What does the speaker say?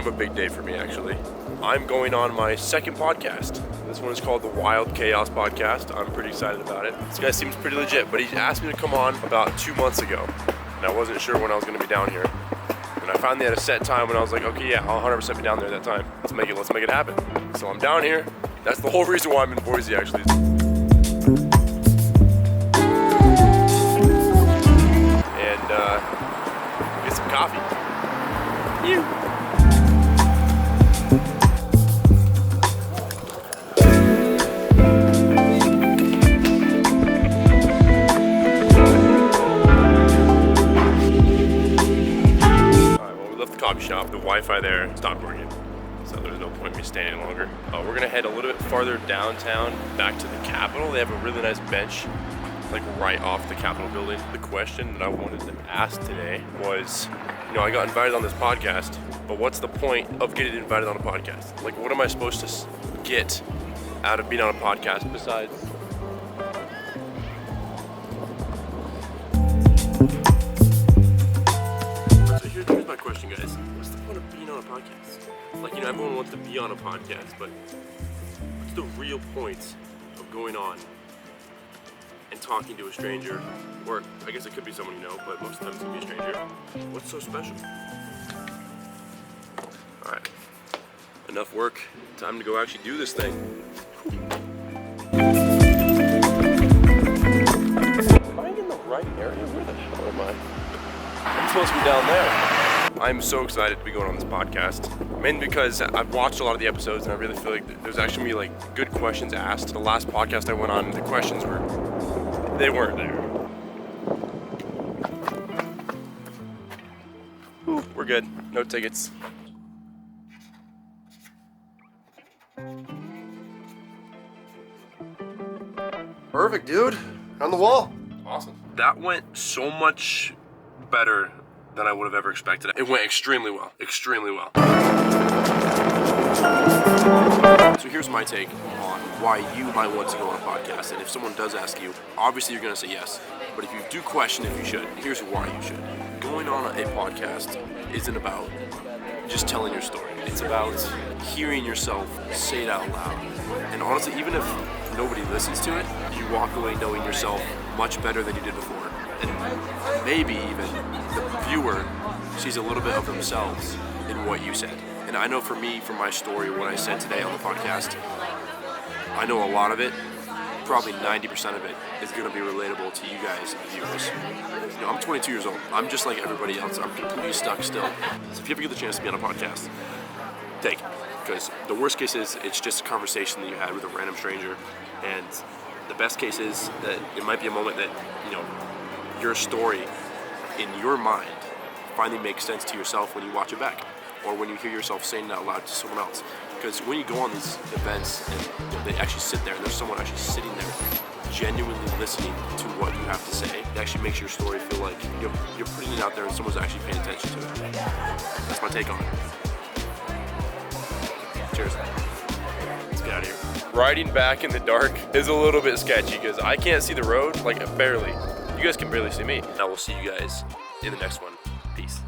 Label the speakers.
Speaker 1: of a big day for me, actually. I'm going on my second podcast. This one is called the Wild Chaos Podcast. I'm pretty excited about it. This guy seems pretty legit, but he asked me to come on about 2 months ago, and I wasn't sure when I was going to be down here. And I finally had a set time when I was like, okay, yeah, I'll 100% be down there at that time. Let's make it happen. So I'm down here. That's the whole reason why I'm in Boise, actually. And get some coffee. You. Coffee shop, the Wi-Fi there stopped working, so there's no point in me staying any longer. We're gonna head a little bit farther downtown back to the Capitol. They have a really nice bench like right off the Capitol building. The question that I wanted to ask today was, I got invited on this podcast, but what's the point of getting invited on a podcast? Like, what am I supposed to get out of being on a podcast besides here's my question, guys. What's the point of being on a podcast? Like, everyone wants to be on a podcast, but what's the real point of going on and talking to a stranger? Or I guess it could be someone you know, but most of the time it's gonna be a stranger. What's so special? Alright. Enough work. Time to go actually do this thing. Am I in the right area? Where the hell am I? I'm supposed to be down there. I'm so excited to be going on this podcast, mainly because I've watched a lot of the episodes and I really feel like there's actually gonna be good questions asked. The last podcast I went on, the questions weren't there. Ooh, we're good. No tickets.
Speaker 2: Perfect, dude. On the wall.
Speaker 1: Awesome. That went so much better than I would have ever expected. It went extremely well. So here's my take on why you might want to go on a podcast. And if someone does ask you, obviously you're going to say yes. But if you do question if you should, here's why you should. Going on a podcast isn't about just telling your story. It's about hearing yourself say it out loud. And honestly, even if nobody listens to it, you walk away knowing yourself much better than you did before. And maybe even the viewer sees a little bit of themselves in what you said. And I know for me, from my story, what I said today on the podcast, I know a lot of it, probably 90% of it, is going to be relatable to you guys, viewers. I'm 22 years old. I'm just like everybody else. I'm completely stuck still. So if you ever get the chance to be on a podcast, take it. Because the worst case is it's just a conversation that you had with a random stranger. And the best case is that it might be a moment that, your story in your mind finally makes sense to yourself when you watch it back, or when you hear yourself saying it out loud to someone else. Because when you go on these events and they actually sit there and there's someone actually sitting there genuinely listening to what you have to say, it actually makes your story feel like you're putting it out there and someone's actually paying attention to it. That's my take on it. Cheers. Let's get out of here. Riding back in the dark is a little bit sketchy because I can't see the road, barely. You guys can barely see me. I will see you guys in the next one. Peace.